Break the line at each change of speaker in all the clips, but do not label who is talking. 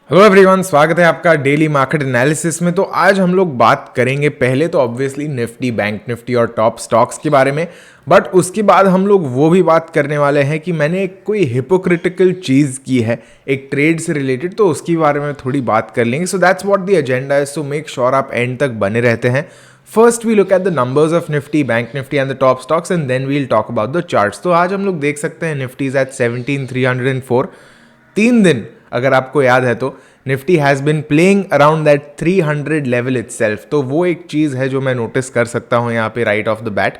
Hello everyone, स्वागत है आपका डेली मार्केट एनालिसिस में। तो आज हम लोग बात करेंगे पहले तो ऑब्वियसली निफ्टी, बैंक निफ्टी और टॉप स्टॉक्स के बारे में, बट उसके बाद हम लोग वो भी बात करने वाले हैं कि मैंने एक कोई हिपोक्रिटिकल चीज़ की है एक ट्रेड से रिलेटेड, तो उसके बारे में थोड़ी बात कर लेंगे। So that's what the agenda is, so make sure आप एंड तक बने रहते हैं। First we look at the numbers of Nifty, bank Nifty and the top stocks and then we'll talk about the charts. तो आज हम लोग देख सकते हैं निफ्टी इज एट 17,304। 3 दिन अगर आपको याद है तो Nifty has been playing around that 300 level itself. तो वो एक चीज़ है जो मैं नोटिस कर सकता हूँ यहाँ पे राइट ऑफ द बैट।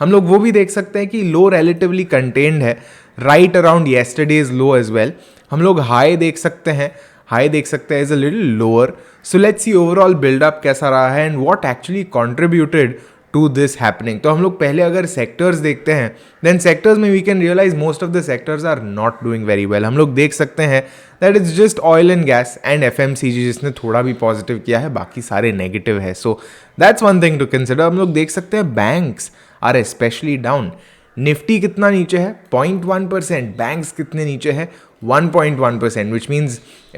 हम लोग वो भी देख सकते हैं कि लो रिलेटिवली कंटेन्ड है right around yesterday's low as well. हम लोग हाई देख सकते हैं is a little lower. So let's see overall buildup कैसा रहा है and what actually contributed to this happening. तो हम लोग पहले अगर सेक्टर्स देखते हैं, देन सेक्टर्स में we can realise most of the sectors are not doing very well. हम लोग देख सकते हैं that is just oil and gas and FMCG जिसने थोड़ा भी पॉजिटिव किया है, बाकी सारे नेगेटिव है। So that's one thing to consider. हम लोग देख सकते हैं banks are specially down. Nifty कितना नीचे है? 0.1%। बैंक्स कितने नीचे है? 1.1%, which means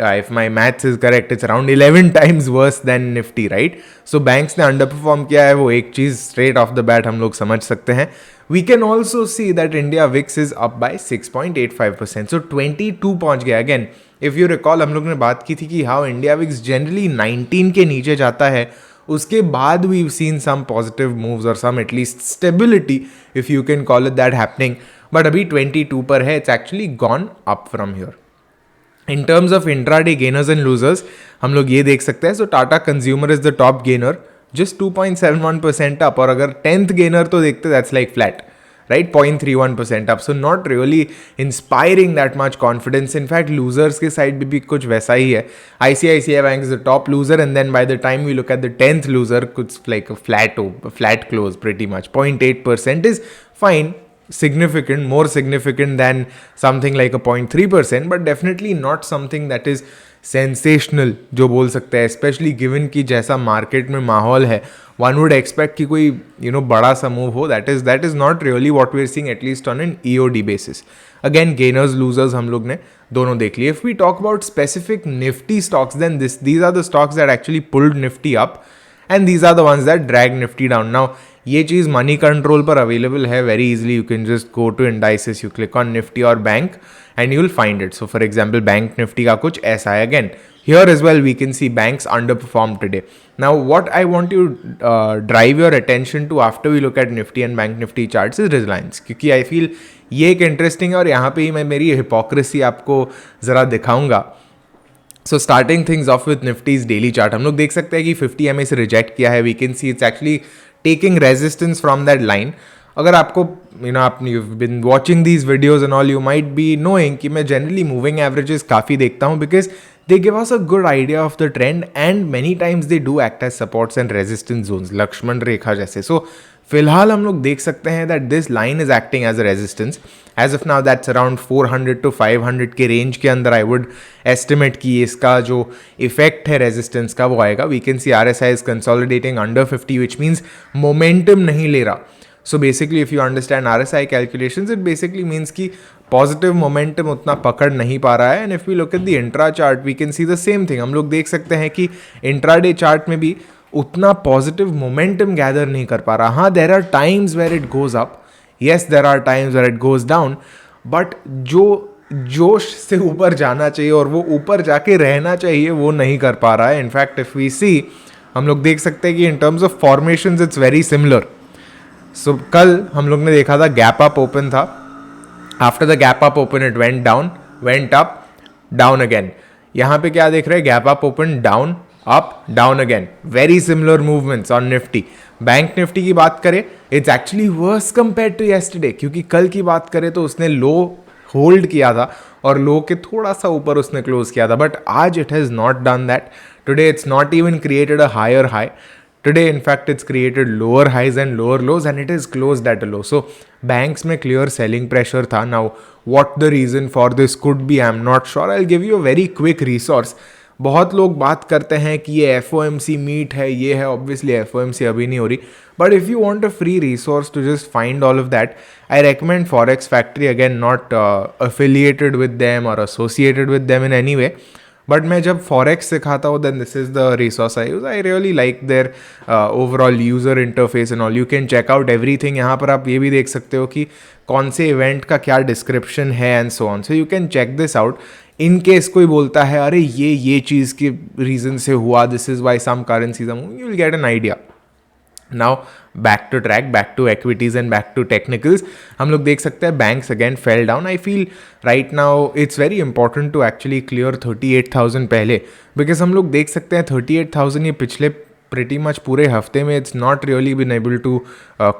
if my maths is correct, it's around 11 times worse than Nifty, right? So banks ने underperform किया है, वो एक चीज़ straight off the bat हम लोग समझ सकते हैं। We can also see that India VIX is up by 6.85%, so 22 पहुंच गया। Again, if you recall, हम लोग ने बात की थी कि how India VIX generally 19 के नीचे जाता है, उसके बाद we've seen some positive moves or some at least stability, if you can call it that, happening. But अभी 22 पर है, it's actually gone up from here. In terms of intraday gainers and losers हम लोग ये देख सकते हैं। So Tata consumer is the top gainer, just 2.71% up, और अगर 10th गेनर तो देखते that's like flat, right, 0.31% up. So not really inspiring that much confidence. In fact losers के साइड भी कुछ वैसा ही है। ICICI bank is the top loser and then by the time we look at the 10th loser कुछ like flat close pretty much. 0.8% is fine, significant, more significant than something like a 0.3%, but definitely not something that is sensational जो बोल सकते हैं, especially given कि जैसा market में माहौल है, one would expect कि कोई बड़ा सा मूव हो। that is not really what we are seeing, at least on an EOD basis. Again, gainers losers हम लोग ने दोनों देख लिए। If we talk about specific Nifty stocks, then these are the stocks that actually pulled Nifty up and these are the ones that drag Nifty down. Now ये चीज़ money control पर available है very easily. You can just go to indices, you click on Nifty और bank and you will find it. So for example bank Nifty का कुछ ऐसा है। Again here as well we can see banks underperform today. Now what I want you drive your attention to after we look at Nifty and bank Nifty charts is Reliance, क्योंकि I feel ये एक interesting है और यहाँ पे ही मैं मेरी hypocrisy आपको ज़रा दिखाऊंगा। So starting things off with Nifty's daily chart, हम लोग देख सकते हैं कि 50 MA से रिजेक्ट किया है। We can see it's actually taking resistance from that line. अगर आपको आपने you been watching these videos and all, you might be knowing कि मैं जनरली मूविंग एवरेजेस काफ़ी देखता हूँ because they give us a good idea of the trend and many times they do act as supports and resistance zones, Lakshman rekha जैसे। So फिलहाल हम लोग देख सकते हैं that this line is acting as a resistance. As of now that's around 400 to 500 के range के अंदर आई वुड एस्टिमेट कि इसका जो इफेक्ट है रेजिस्टेंस का वो आएगा। We can see RSI is consolidating under 50, which means momentum नहीं ले रहा। So basically if you understand RSI calculations, it basically means कि पॉजिटिव मोमेंटम उतना पकड़ नहीं पा रहा है। And if we look at the intra chart we can see the same thing. हम लोग देख सकते हैं कि इंट्राडे चार्ट में भी उतना पॉजिटिव मोमेंटम गैदर नहीं कर पा रहा। हाँ, there are times where it goes up, yes there are times where it goes down, but जो जोश से ऊपर जाना चाहिए और वो ऊपर जाके रहना चाहिए वो नहीं कर पा रहा है। इनफैक्ट इफ वी सी, हम लोग देख सकते हैं कि in terms of formations it's very similar. So कल हम लोग ने देखा था गैप अप ओपन था, after the gap up open it went down, went up, down again. यहाँ पे क्या देख रहे हैं? Gap up open, down, up, down again. Very similar movements on Nifty. Bank Nifty की बात करें, it's actually worse compare to yesterday, क्योंकि कल की बात करें तो उसने लो होल्ड किया था और लो के थोड़ा सा ऊपर उसने क्लोज किया था, बट आज it has not done that. Today it's not even created a higher high. Today, in fact, it's created lower highs and lower lows and it is closed at a low. So, banks में clear selling pressure था. Now, what the reason for this could be, I'm not sure. I'll give you a very quick resource. बहुत लोग बात करते हैं कि ये FOMC meet है, ये है। ऑब्वियसली FOMC अभी नहीं हो रही, but if you want a free resource to just find all of that, I recommend Forex Factory. Again, not affiliated with them or associated with them in any way, but मैं जब forex सिखाता हूँ then this is the resource I use. I really like their overall user interface and all. You can check out everything. यहाँ पर आप ये भी देख सकते हो कि कौन से इवेंट का क्या डिस्क्रिप्शन है and so on. So you can check this out. In case कोई बोलता है अरे ये चीज़ के रीज़न से हुआ, this is why some currencies, you will get an idea. Now back to track, back to equities and back to technicals. हम लोग देख सकते हैं banks again fell down. I feel right now it's very important to actually clear 38,000 पहले, because हम लोग देख सकते हैं 38,000 ये पिछले pretty much पूरे हफ्ते में it's not really been able to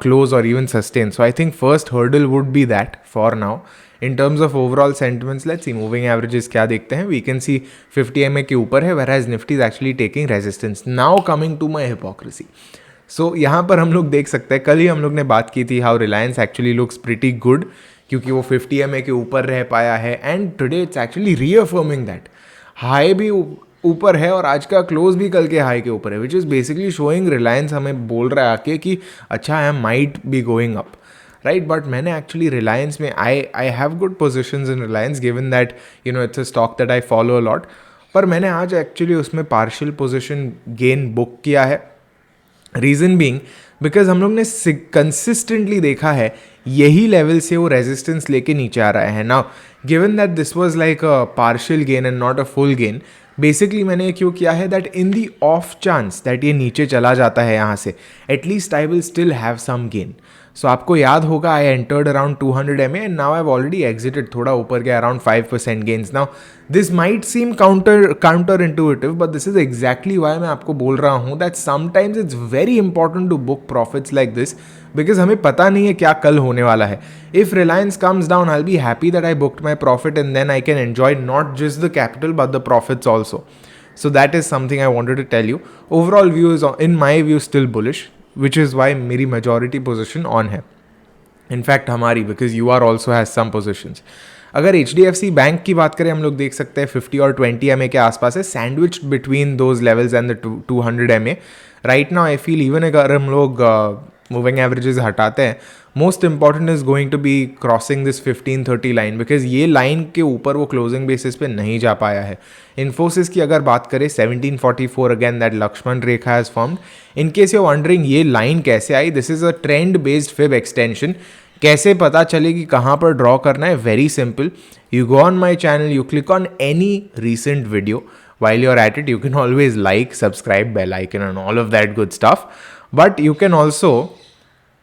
close or even sustain. So I think first hurdle would be that for now. In terms of overall sentiments, let's see moving averages क्या देखते हैं. We can see 50 MA के ऊपर है, whereas Nifty is actually taking resistance. Now coming to my hypocrisy. So यहाँ पर हम लोग देख सकते हैं, कल ही हम लोग ने बात की थी how Reliance actually looks pretty good क्योंकि वो 50 MA के ऊपर रह पाया है, and today it's actually reaffirming that. High भी ऊपर है और आज का क्लोज भी कल के हाई के ऊपर है, which is basically showing Reliance हमें बोल रहा है आके कि अच्छा I might be going up, right. But मैंने एक्चुअली रिलायंस में I have good positions in Reliance given that you know it's a stock that I follow a lot. पर मैंने आज एक्चुअली उसमें पार्शियल पोजिशन गेन बुक किया है. रीज़न बीइंग बिकॉज हम लोग ने कंसिस्टेंटली देखा है यही लेवल से वो रेजिस्टेंस लेके नीचे आ रहा है. Now given that this was like a partial gain and not a full gain, basically मैंने ये क्यों किया है that in the off chance that ये नीचे चला जाता है यहाँ से, at least I will still have some gain. So आपको याद होगा I entered around 200 MA and now I have already exited, थोड़ा ऊपर गया around 5% gains. Now this might seem counter intuitive but this is exactly why मैं आपको बोल रहा हूँ that sometimes it's very important to book profits like this, because हमें पता नहीं है क्या कल होने वाला है. If Reliance comes down I will be happy that I booked my profit and then I can enjoy not just the capital but the profits also. So that is something I wanted to tell you. Overall view is, in my view, still bullish, which is why मेरी majority position on है. In fact हमारी, because you are also has some positions. अगर HDFC bank की बात करें हम लोग देख सकते हैं 50 और 20 MA के आसपास है, sandwiched between those levels and the 200 MA. Right now I feel even अगर हम लोग मूविंग एवरेजेस हटाते हैं, most important is going to be crossing this 1530 line, because ये लाइन के ऊपर वो क्लोजिंग बेसिस पे नहीं जा पाया है. इन्फोसिस की अगर बात करें 1744 again that Lakshman rekha has formed. In case you wondering ये लाइन कैसे आई, this is a trend based fib extension. कैसे पता चलेगी कहाँ पर ड्रॉ करना है, very simple. You go on my channel, you click on any recent video. While you're at it, you can always like, subscribe, bell icon and all of that good stuff. But you can also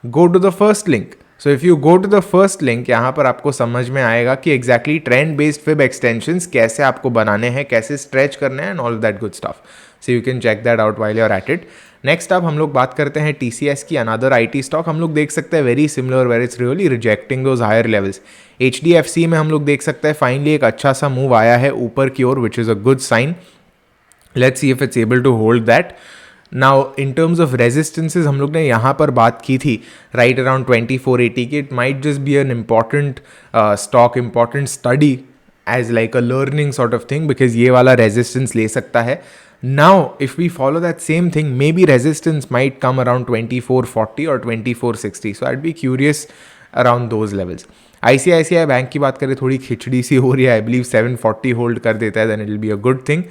go to the first link. So if you go to the first link, यहाँ पर आपको समझ में आएगा कि exactly trend based fib extensions कैसे आपको बनाने हैं, कैसे stretch करने हैं and all of that good stuff. So you can check that out while you're at it. Next अब हम लोग बात करते हैं TCS की, अनदर IT स्टॉक. हम लोग देख सकते हैं very similar where it's really rejecting those higher levels. HDFC में हम लोग देख सकते हैं फाइनली एक अच्छा सा मूव आया है ऊपर की ओर, which is a good sign. Let's see if it's able to hold that. Now in terms of resistances हम लोग ने यहाँ पर बात की थी राइट अराउंड 2480 की. It might just be an important stock, important study as like a learning sort of thing, because ये वाला रेजिस्टेंस ले सकता है. Now, if we follow that same thing, maybe resistance might come around 2440 or 2460. So I'd be curious around those levels. ICICI bank की बात करें थोड़ी खिचड़ी सी हो रही है. I believe 740 होल्ड कर देता है, then it will be a good thing.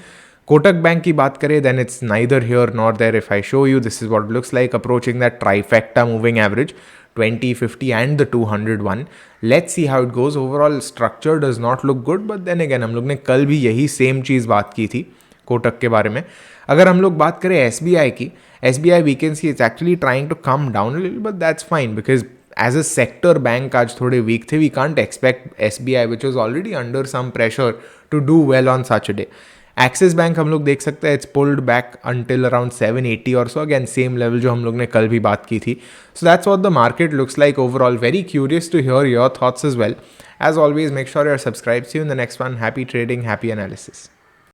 Kotak bank की बात करें then it's neither here nor there. If I show you, this is what it looks like approaching that trifecta moving average 20, 50 and the 201. Let's see how it goes. Overall structure does not look good, but then again हम लोग ने कल भी यही same चीज़ बात की थी कोटक के बारे में. अगर हम लोग बात करें SBI की, SBI we can see it's actually trying to come down little, but that's fine because as a sector bank आज थोड़े वीक थे. We can't expect SBI which was already under some pressure to do well on such a day. Axis bank हम लोग देख सकते हैं it's pulled back until around 780 और सो, again same level जो हम लोग ने कल भी बात की थी. So that's what the market looks like overall. Very curious to hear your thoughts as well. As always, make sure you're subscribed. See you in the next one. Happy trading, happy analysis.